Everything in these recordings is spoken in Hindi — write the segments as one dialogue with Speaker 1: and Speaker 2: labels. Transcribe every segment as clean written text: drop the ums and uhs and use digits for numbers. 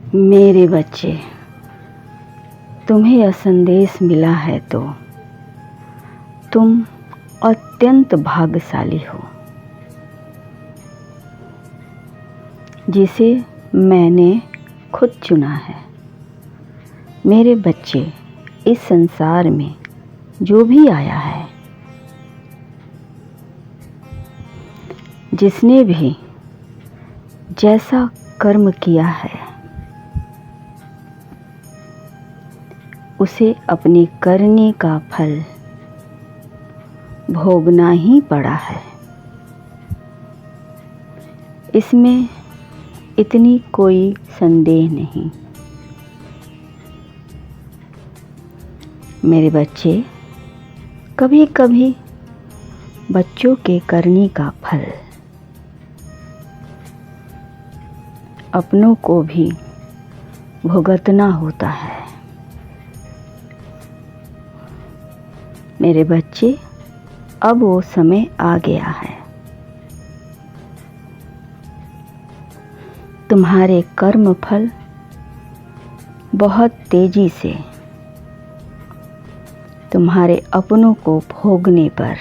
Speaker 1: मेरे बच्चे, तुम्हें यह संदेश मिला है तो तुम अत्यंत भाग्यशाली हो, जिसे मैंने खुद चुना है। मेरे बच्चे, इस संसार में जो भी आया है, जिसने भी जैसा कर्म किया है, उसे अपनी करनी का फल भोगना ही पड़ा है। इसमें इतनी कोई संदेह नहीं। मेरे बच्चे, कभी कभी बच्चों के करनी का फल अपनों को भी भुगतना होता है। मेरे बच्चे, अब वो समय आ गया है। तुम्हारे कर्म फल बहुत तेजी से तुम्हारे अपनों को भोगने पर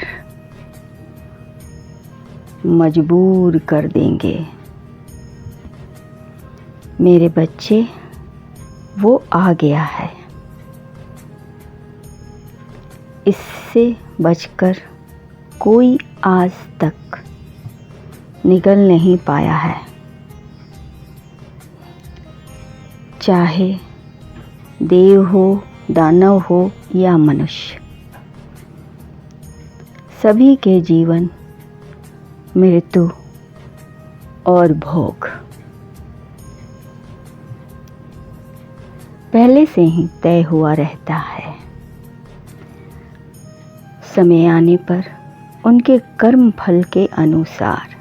Speaker 1: मजबूर कर देंगे। मेरे बच्चे, वो आ गया है। इससे बचकर कोई आज तक निकल नहीं पाया है। चाहे देव हो, दानव हो या मनुष्य, सभी के जीवन मृत्यु और भोग पहले से ही तय हुआ रहता है। समय आने पर उनके कर्म फल के अनुसार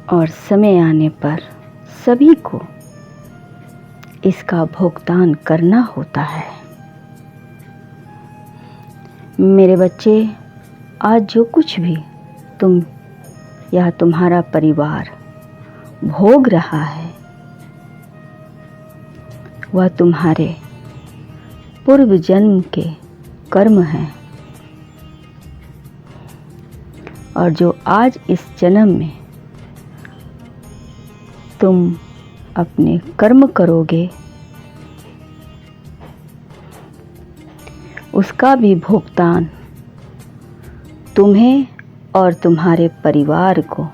Speaker 1: और समय आने पर सभी को इसका भुगतान करना होता है। मेरे बच्चे, आज जो कुछ भी तुम या तुम्हारा परिवार भोग रहा है, वह तुम्हारे पूर्व जन्म के कर्म हैं, और जो आज इस जन्म में तुम अपने कर्म करोगे, उसका भी भुगतान तुम्हें और तुम्हारे परिवार को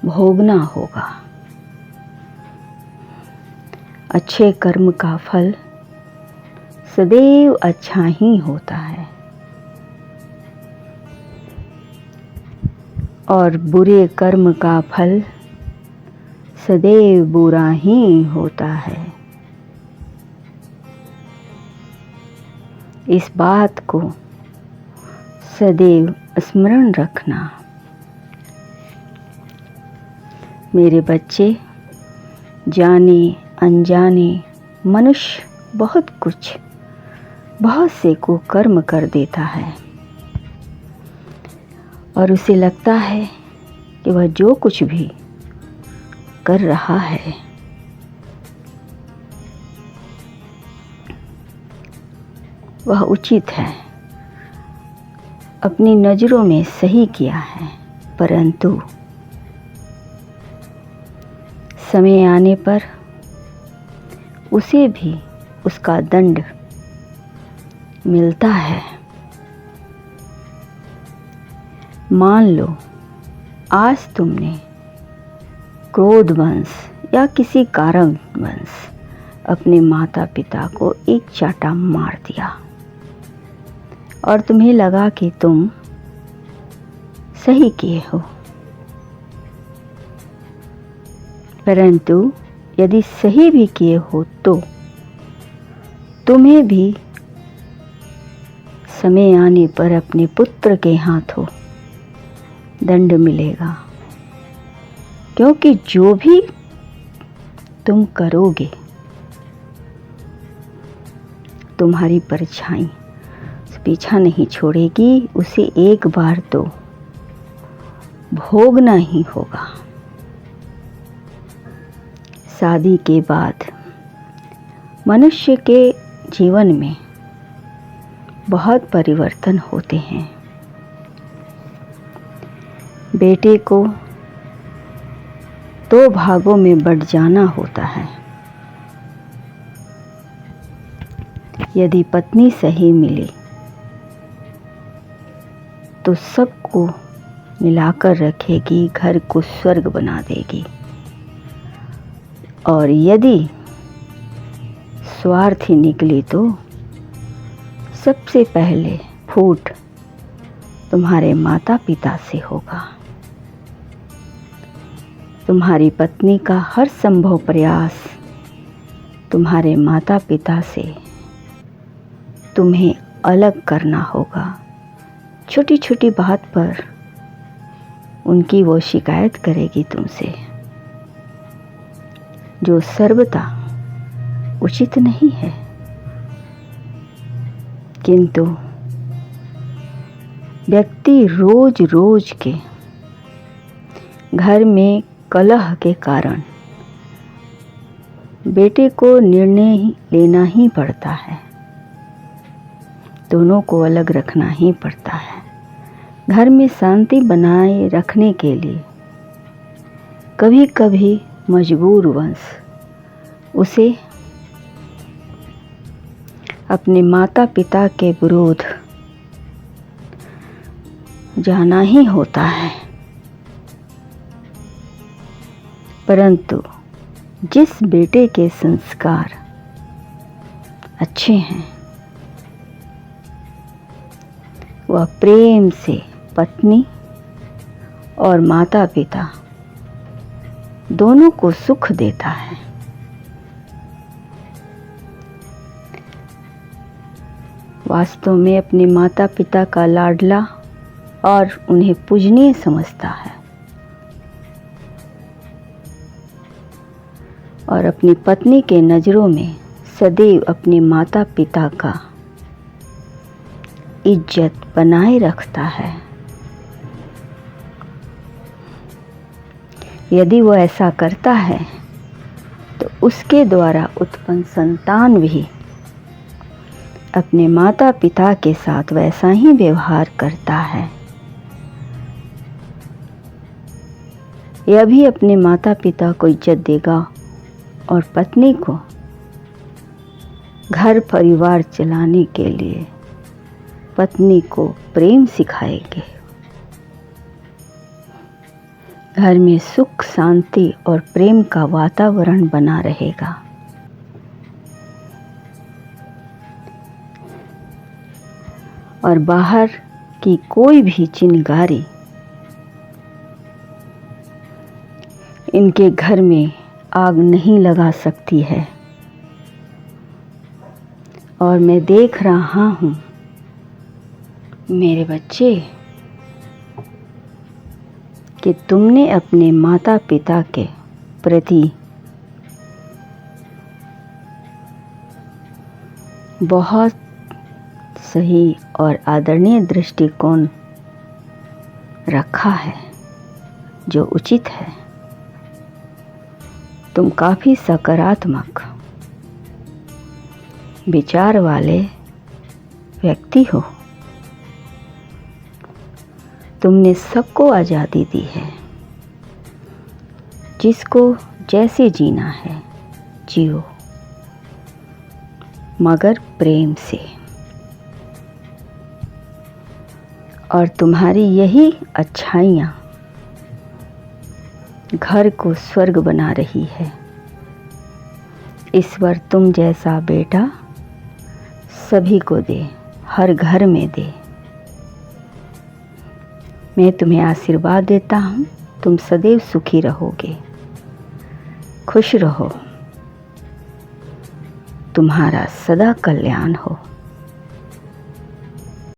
Speaker 1: भोगना होगा। अच्छे कर्म का फल सदैव अच्छा ही होता है, और बुरे कर्म का फल सदैव बुरा ही होता है। इस बात को सदैव स्मरण रखना। मेरे बच्चे, जाने अनजाने मनुष्य बहुत से कुकर्म कर देता है, और उसे लगता है कि वह जो कुछ भी कर रहा है वह उचित है, अपनी नज़रों में सही किया है। परंतु समय आने पर उसे भी उसका दंड मिलता है। मान लो, आज तुमने क्रोधवश या किसी कारणवश अपने माता पिता को एक चांटा मार दिया, और तुम्हें लगा कि तुम सही किए हो। परंतु यदि सही भी किए हो तो तुम्हें भी समय आने पर अपने पुत्र के हाथों दंड मिलेगा, क्योंकि जो भी तुम करोगे, तुम्हारी परछाई पीछा नहीं छोड़ेगी, उसे एक बार तो भोगना ही होगा। शादी के बाद मनुष्य के जीवन में बहुत परिवर्तन होते हैं। बेटे को 2 भागों में बँट जाना होता है। यदि पत्नी सही मिली तो सबको मिलाकर रखेगी, घर को स्वर्ग बना देगी। और यदि स्वार्थी निकली तो सबसे पहले फूट तुम्हारे माता पिता से होगा। तुम्हारी पत्नी का हर संभव प्रयास तुम्हारे माता पिता से तुम्हें अलग करना होगा। छोटी छोटी बात पर उनकी वो शिकायत करेगी तुमसे, जो सर्वथा उचित नहीं है। किंतु व्यक्ति रोज रोज के घर में कलह के कारण बेटे को निर्णय लेना ही पड़ता है। दोनों को अलग रखना ही पड़ता है। घर में शांति बनाए रखने के लिए कभी कभी मजबूरवश उसे अपने माता पिता के विरोध जाना ही होता है। परंतु जिस बेटे के संस्कार अच्छे हैं वह प्रेम से पत्नी और माता पिता दोनों को सुख देता है। वास्तव में अपने माता पिता का लाडला और उन्हें पूजनीय समझता है और अपनी पत्नी के नज़रों में सदैव अपने माता पिता का इज्जत बनाए रखता है। यदि वो ऐसा करता है तो उसके द्वारा उत्पन्न संतान भी अपने माता पिता के साथ वैसा ही व्यवहार करता है। यह भी अपने माता पिता को इज्जत देगा और पत्नी को घर परिवार चलाने के लिए पत्नी को प्रेम सिखाएंगे। घर में सुख शांति और प्रेम का वातावरण बना रहेगा। और बाहर की कोई भी चिंगारी इनके घर में आग नहीं लगा सकती है। और मैं देख रहा हूँ मेरे बच्चे कि तुमने अपने माता पिता के प्रति बहुत सही और आदरणीय दृष्टिकोण रखा है, जो उचित है। तुम काफ़ी सकारात्मक विचार वाले व्यक्ति हो। तुमने सबको आज़ादी दी है, जिसको जैसे जीना है जियो, मगर प्रेम से। और तुम्हारी यही अच्छाइयाँ घर को स्वर्ग बना रही है। ईश्वर तुम जैसा बेटा सभी को दे, हर घर में दे। मैं तुम्हें आशीर्वाद देता हूँ, तुम सदैव सुखी रहोगे, खुश रहो, तुम्हारा सदा कल्याण हो।